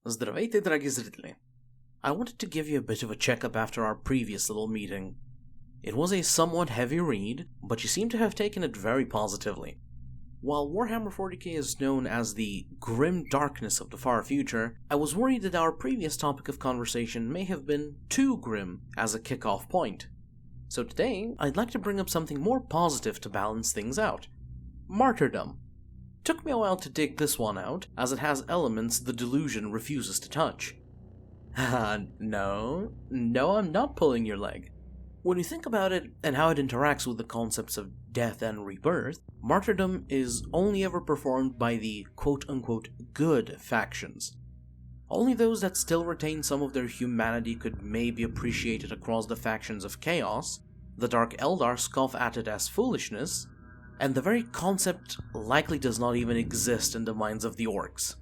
Здравейте, драги зрители! I wanted to give you a bit of a checkup after our previous little meeting. It was a somewhat heavy read, but you seem to have taken it very positively. While Warhammer 40k is known as the grim darkness of the far future, I was worried that our previous topic of conversation may have been too grim as a kickoff point. So today, I'd like to bring up something more positive to balance things out. Martyrdom. Took me a while to dig this one out, as it has elements the delusion refuses to touch. No, I'm not pulling your leg. When you think about it and how it interacts with the concepts of death and rebirth, martyrdom is only ever performed by the quote-unquote good factions. Only those that still retain some of their humanity could maybe appreciate it across the factions of chaos. The Dark Eldar scoff at it as foolishness, and the very concept likely does not even exist in the minds of the orcs.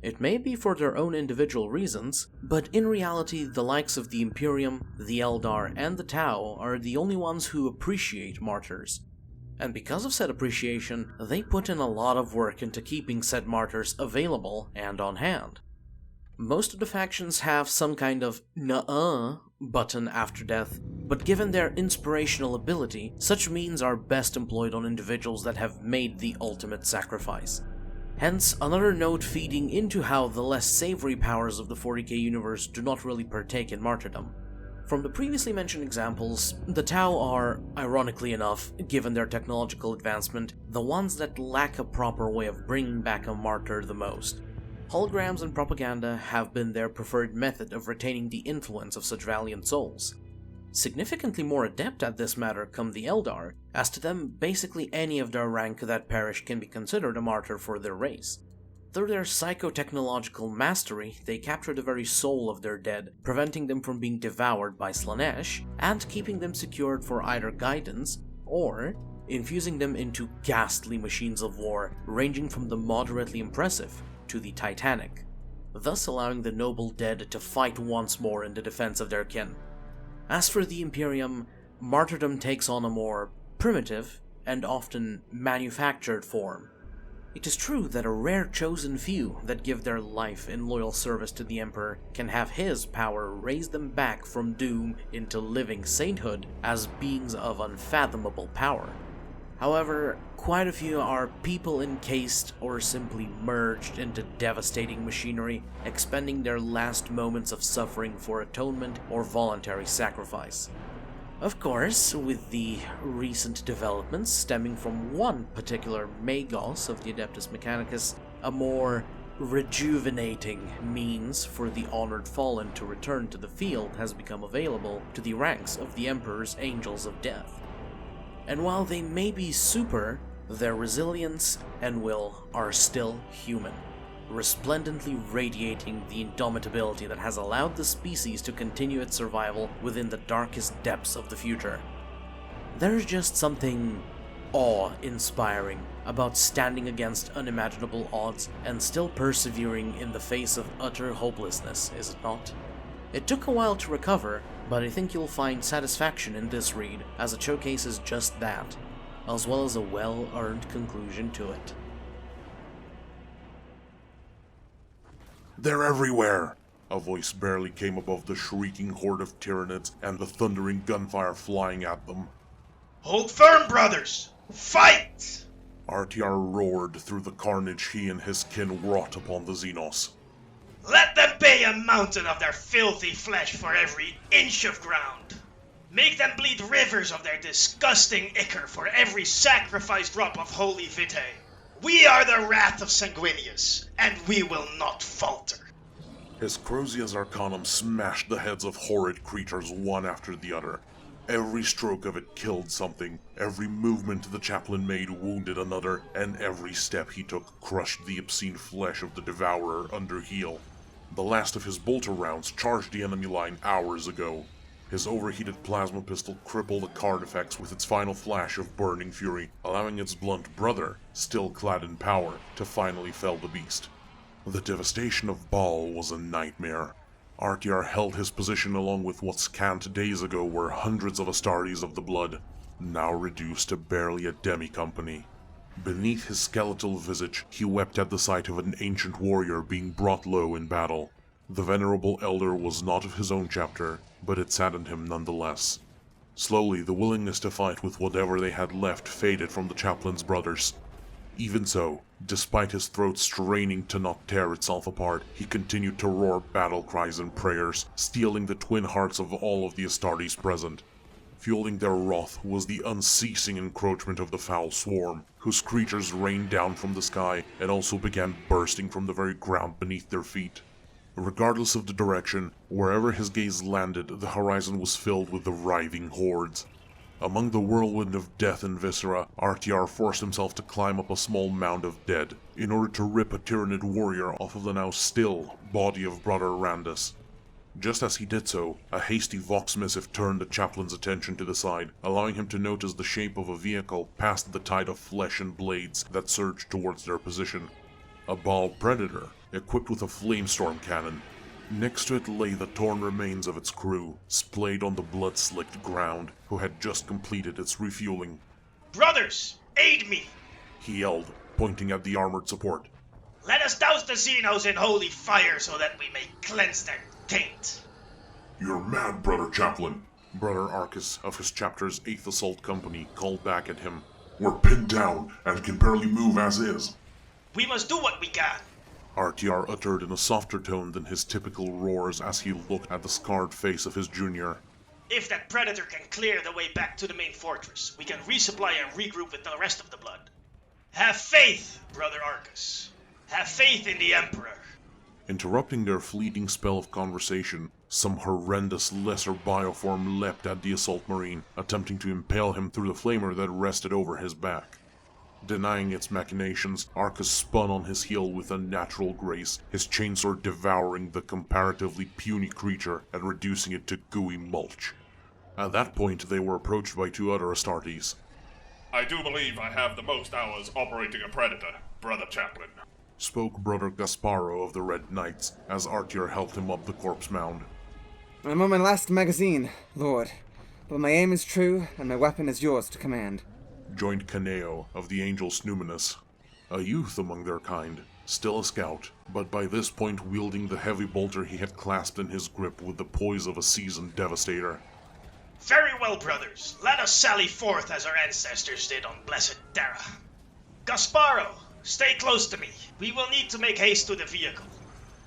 It may be for their own individual reasons, but in reality the likes of the Imperium, the Eldar, and the Tau are the only ones who appreciate martyrs. And because of said appreciation, they put in a lot of work into keeping said martyrs available and on hand. Most of the factions have some kind of nuh-uh button after death, but given their inspirational ability, such means are best employed on individuals that have made the ultimate sacrifice. Hence, another note feeding into how the less savory powers of the 40k universe do not really partake in martyrdom. From the previously mentioned examples, the Tau are, ironically enough, given their technological advancement, the ones that lack a proper way of bringing back a martyr the most. Holograms and propaganda have been their preferred method of retaining the influence of such valiant souls. Significantly more adept at this matter come the Eldar, as to them basically any of their rank that perish can be considered a martyr for their race. Through their psychotechnological mastery, they capture the very soul of their dead, preventing them from being devoured by Slanesh, and keeping them secured for either guidance, or infusing them into ghastly machines of war, ranging from the moderately impressive to the titanic, thus allowing the noble dead to fight once more in the defense of their kin. As for the Imperium, martyrdom takes on a more primitive and often manufactured form. It is true that a rare chosen few that give their life in loyal service to the Emperor can have his power raise them back from doom into living sainthood as beings of unfathomable power. However, quite a few are people encased or simply merged into devastating machinery, expending their last moments of suffering for atonement or voluntary sacrifice. Of course, with the recent developments stemming from one particular Magos of the Adeptus Mechanicus, a more rejuvenating means for the honored fallen to return to the field has become available to the ranks of the Emperor's Angels of Death. And while they may be super, their resilience and will are still human, resplendently radiating the indomitability that has allowed the species to continue its survival within the darkest depths of the future. There's just something awe-inspiring about standing against unimaginable odds and still persevering in the face of utter hopelessness, is it not? It took a while to recover, but I think you'll find satisfaction in this read, as it showcases just that, as well as a well-earned conclusion to it. They're everywhere! A voice barely came above the shrieking horde of Tyranids and the thundering gunfire flying at them. Hold firm, brothers! Fight! RTR roared through the carnage he and his kin wrought upon the Xenos. Let them pay a mountain of their filthy flesh for every inch of ground. Make them bleed rivers of their disgusting ichor for every sacrificed drop of holy vitae. We are the wrath of Sanguinius, and we will not falter. His Crozia's Arcanum smashed the heads of horrid creatures one after the other. Every stroke of it killed something, every movement the chaplain made wounded another, and every step he took crushed the obscene flesh of the Devourer under heel. The last of his bolter rounds charged the enemy line hours ago. His overheated plasma pistol crippled the Carnifex with its final flash of burning fury, allowing its blunt brother, still clad in power, to finally fell the beast. The devastation of Baal was a nightmare. RTR held his position along with what scant days ago were hundreds of Astartes of the Blood, now reduced to barely a demi-company. Beneath his skeletal visage, he wept at the sight of an ancient warrior being brought low in battle. The venerable elder was not of his own chapter, but it saddened him nonetheless. Slowly, the willingness to fight with whatever they had left faded from the chaplain's brothers. Even so, despite his throat straining to not tear itself apart, he continued to roar battle cries and prayers, stealing the twin hearts of all of the Astartes present. Fueling their wrath was the unceasing encroachment of the foul swarm, whose creatures rained down from the sky and also began bursting from the very ground beneath their feet. Regardless of the direction, wherever his gaze landed, the horizon was filled with the writhing hordes. Among the whirlwind of death and viscera, RTR forced himself to climb up a small mound of dead, in order to rip a Tyranid warrior off of the now still body of Brother Randus. Just as he did so, a hasty vox missive turned the chaplain's attention to the side, allowing him to notice the shape of a vehicle past the tide of flesh and blades that surged towards their position. A Baal Predator, equipped with a flamestorm cannon. Next to it lay the torn remains of its crew, splayed on the blood-slicked ground, who had just completed its refueling. Brothers, aid me! He yelled, pointing at the armored support. Let us douse the Xenos in holy fire so that we may cleanse their taint. You're mad, Brother Chaplain, Brother Arcus of his chapter's 8th Assault Company called back at him. We're pinned down and can barely move as is. We must do what we can. RTR uttered in a softer tone than his typical roars as he looked at the scarred face of his junior. If that predator can clear the way back to the main fortress, we can resupply and regroup with the rest of the blood. Have faith, Brother Arcus. Have faith in the Emperor. Interrupting their fleeting spell of conversation, some horrendous lesser bioform leapt at the assault marine, attempting to impale him through the flamer that rested over his back. Denying its machinations, Arcus spun on his heel with unnatural grace, his chainsword devouring the comparatively puny creature and reducing it to gooey mulch. At that point, they were approached by two other Astartes. I do believe I have the most hours operating a predator, Brother Chaplain, spoke Brother Gasparo of the Red Knights, as Artyr helped him up the corpse mound. I'm on my last magazine, Lord, but my aim is true, and my weapon is yours to command. Joined Caneo of the Angels Numinous, a youth among their kind, still a scout, but by this point wielding the heavy bolter he had clasped in his grip with the poise of a seasoned devastator. Very well, brothers. Let us sally forth as our ancestors did on blessed Terra. Gasparo, stay close to me. We will need to make haste to the vehicle.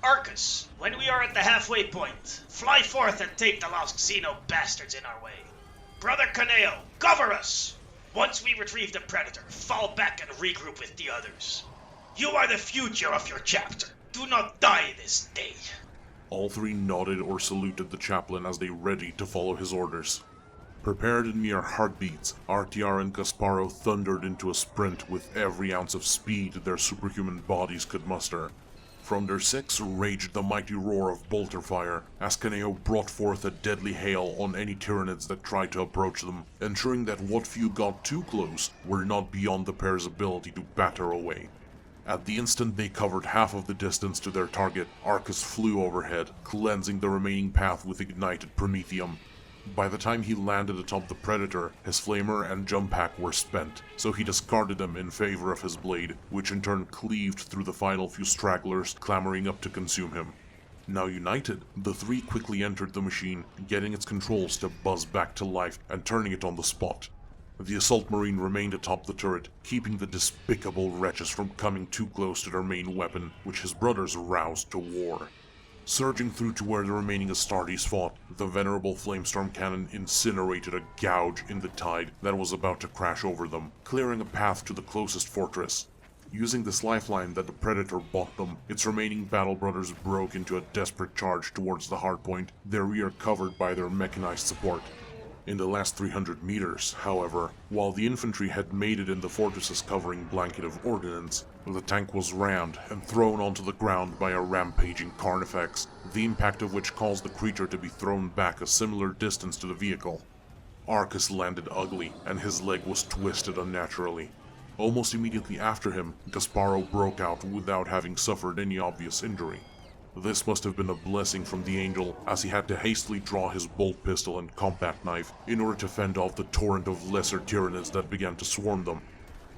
Arcus, when we are at the halfway point, fly forth and take the lost Xeno bastards in our way. Brother Caneo, cover us! Once we retrieve the Predator, fall back and regroup with the others. You are the future of your chapter. Do not die this day. All three nodded or saluted the chaplain as they readied to follow his orders. Prepared in mere heartbeats, RTR and Gasparo thundered into a sprint with every ounce of speed their superhuman bodies could muster. From their six raged the mighty roar of bolter fire, as Caneo brought forth a deadly hail on any Tyranids that tried to approach them, ensuring that what few got too close were not beyond the pair's ability to batter away. At the instant they covered half of the distance to their target, Arcus flew overhead, cleansing the remaining path with ignited promethium. By the time he landed atop the Predator, his flamer and jump pack were spent, so he discarded them in favor of his blade, which in turn cleaved through the final few stragglers clamoring up to consume him. Now united, the three quickly entered the machine, getting its controls to buzz back to life and turning it on the spot. The assault marine remained atop the turret, keeping the despicable wretches from coming too close to their main weapon, which his brothers roused to war. Surging through to where the remaining Astartes fought, the venerable flamestorm cannon incinerated a gouge in the tide that was about to crash over them, clearing a path to the closest fortress. Using this lifeline that the Predator bought them, its remaining battle brothers broke into a desperate charge towards the hardpoint, their rear covered by their mechanized support. In the last 300 meters, however, while the infantry had made it in the fortress's covering blanket of ordnance, the tank was rammed and thrown onto the ground by a rampaging Carnifex, the impact of which caused the creature to be thrown back a similar distance to the vehicle. Arcus landed ugly, and his leg was twisted unnaturally. Almost immediately after him, Gasparo broke out without having suffered any obvious injury. This must have been a blessing from the Angel, as he had to hastily draw his bolt pistol and compact knife in order to fend off the torrent of lesser Tyranids that began to swarm them.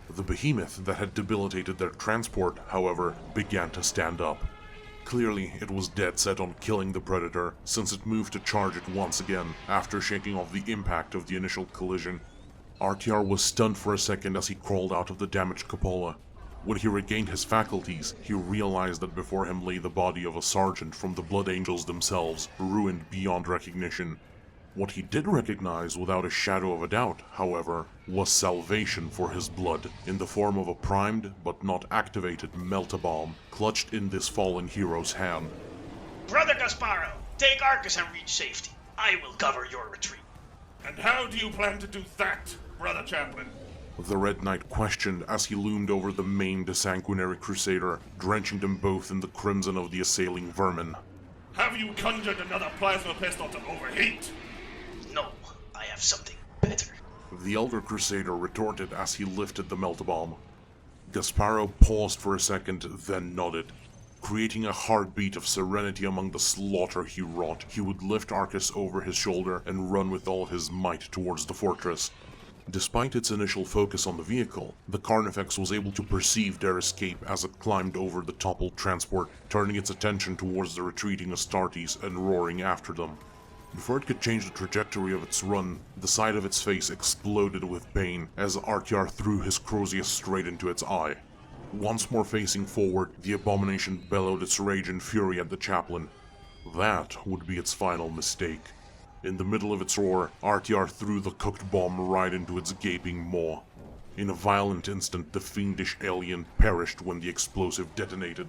The behemoth that had debilitated their transport, however, began to stand up. Clearly, it was dead set on killing the predator, since it moved to charge it once again, after shaking off the impact of the initial collision. RTR was stunned for a second as he crawled out of the damaged cupola. When he regained his faculties, he realized that before him lay the body of a sergeant from the Blood Angels themselves, ruined beyond recognition. What he did recognize without a shadow of a doubt, however, was salvation for his blood, in the form of a primed but not activated melt-a-bomb, clutched in this fallen hero's hand. Brother Gasparo, take Arcus and reach safety. I will cover your retreat. And how do you plan to do that, Brother Chaplain? The Red Knight questioned as he loomed over the maimed sanguinary crusader, drenching them both in the crimson of the assailing vermin. Have you conjured another plasma pistol to overheat? No, I have something better. The Elder Crusader retorted as he lifted the melt-a-bomb. Gasparo paused for a second, then nodded. Creating a heartbeat of serenity among the slaughter he wrought, he would lift Arcus over his shoulder and run with all his might towards the fortress. Despite its initial focus on the vehicle, the Carnifex was able to perceive their escape as it climbed over the toppled transport, turning its attention towards the retreating Astartes and roaring after them. Before it could change the trajectory of its run, the side of its face exploded with pain as Artyar threw his Crozius straight into its eye. Once more facing forward, the abomination bellowed its rage and fury at the chaplain. That would be its final mistake. In the middle of its roar, Artyar threw the cooked bomb right into its gaping maw. In a violent instant, the fiendish alien perished when the explosive detonated.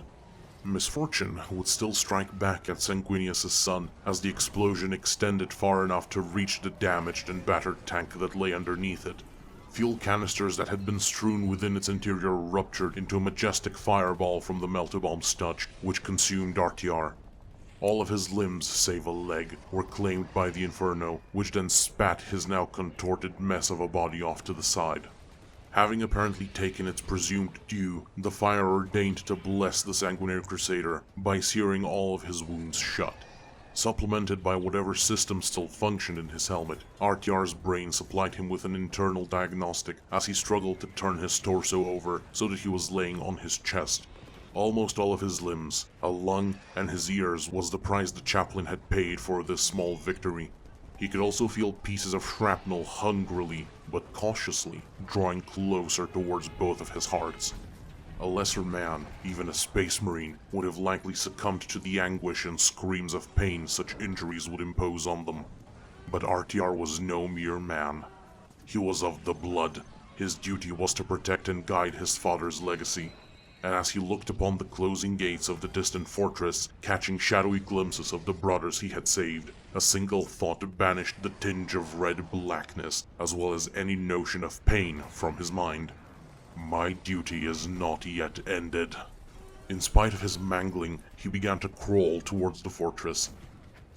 Misfortune would still strike back at Sanguinius' son as the explosion extended far enough to reach the damaged and battered tank that lay underneath it. Fuel canisters that had been strewn within its interior ruptured into a majestic fireball from the melt-a-bomb stutch, which consumed Artyar. All of his limbs, save a leg, were claimed by the Inferno, which then spat his now contorted mess of a body off to the side. Having apparently taken its presumed due, the fire ordained to bless the Sanguinary Crusader by searing all of his wounds shut. Supplemented by whatever system still functioned in his helmet, Artyar's brain supplied him with an internal diagnostic as he struggled to turn his torso over so that he was laying on his chest. Almost all of his limbs, a lung, and his ears was the price the chaplain had paid for this small victory. He could also feel pieces of shrapnel hungrily, but cautiously, drawing closer towards both of his hearts. A lesser man, even a space marine, would have likely succumbed to the anguish and screams of pain such injuries would impose on them. But Artyar was no mere man. He was of the blood. His duty was to protect and guide his father's legacy. And as he looked upon the closing gates of the distant fortress, catching shadowy glimpses of the brothers he had saved, a single thought banished the tinge of red blackness, as well as any notion of pain, from his mind. My duty is not yet ended. In spite of his mangling, he began to crawl towards the fortress.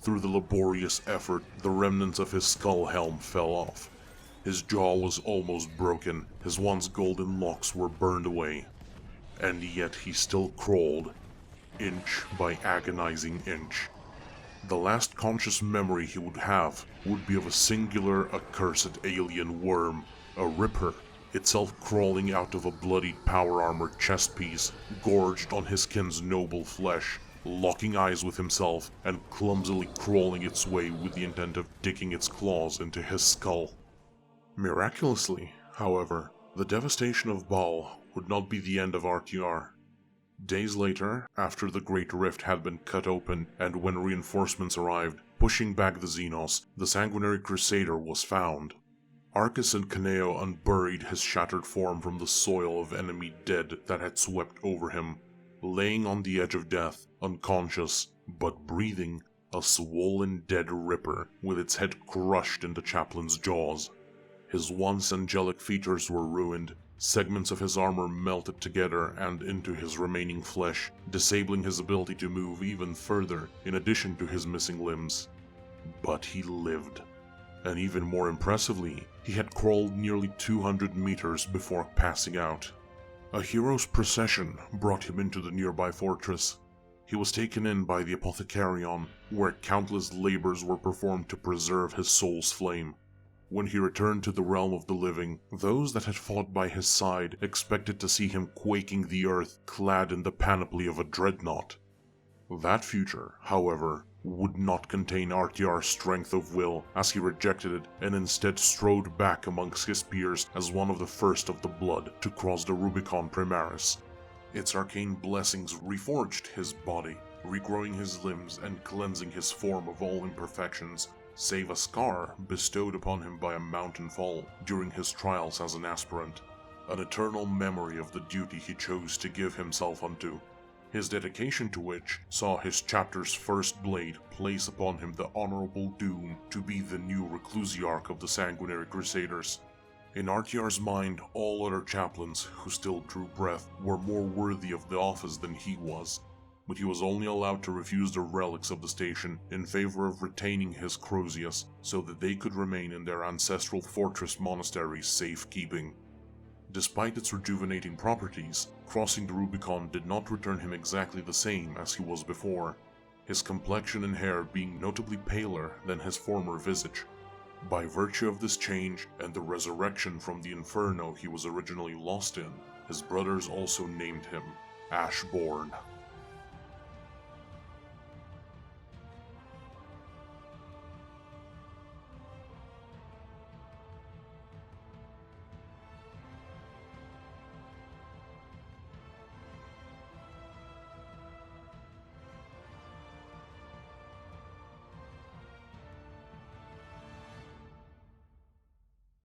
Through the laborious effort, the remnants of his skull helm fell off. His jaw was almost broken, his once golden locks were burned away. And yet he still crawled, inch by agonizing inch. The last conscious memory he would have would be of a singular, accursed alien worm, a Ripper, itself crawling out of a bloodied power-armored chest piece, gorged on his kin's noble flesh, locking eyes with himself, and clumsily crawling its way with the intent of digging its claws into his skull. Miraculously, however, the devastation of Baal would not be the end of Artyar. Days later, after the Great Rift had been cut open and when reinforcements arrived, pushing back the Xenos, the Sanguinary Crusader was found. Arcus and Caneo unburied his shattered form from the soil of enemy dead that had swept over him, laying on the edge of death, unconscious, but breathing, a swollen dead Ripper with its head crushed in the chaplain's jaws. His once angelic features were ruined, segments of his armor melted together and into his remaining flesh, disabling his ability to move even further in addition to his missing limbs. But he lived. And even more impressively, he had crawled nearly 200 meters before passing out. A hero's procession brought him into the nearby fortress. He was taken in by the Apothecarion, where countless labors were performed to preserve his soul's flame. When he returned to the realm of the living, those that had fought by his side expected to see him quaking the earth, clad in the panoply of a dreadnought. That future, however, would not contain RTR's strength of will, as he rejected it and instead strode back amongst his peers as one of the first of the blood to cross the Rubicon Primaris. Its arcane blessings reforged his body, regrowing his limbs and cleansing his form of all imperfections, save a scar bestowed upon him by a mountain fall during his trials as an aspirant, an eternal memory of the duty he chose to give himself unto, his dedication to which saw his chapter's first blade place upon him the honorable doom to be the new Reclusiarch of the Sanguinary Crusaders. In RTR's mind, all other chaplains who still drew breath were more worthy of the office than he was, but he was only allowed to refuse the relics of the station in favor of retaining his Crozius so that they could remain in their ancestral fortress monastery's safekeeping. Despite its rejuvenating properties, crossing the Rubicon did not return him exactly the same as he was before, his complexion and hair being notably paler than his former visage. By virtue of this change and the resurrection from the inferno he was originally lost in, his brothers also named him Ashborn.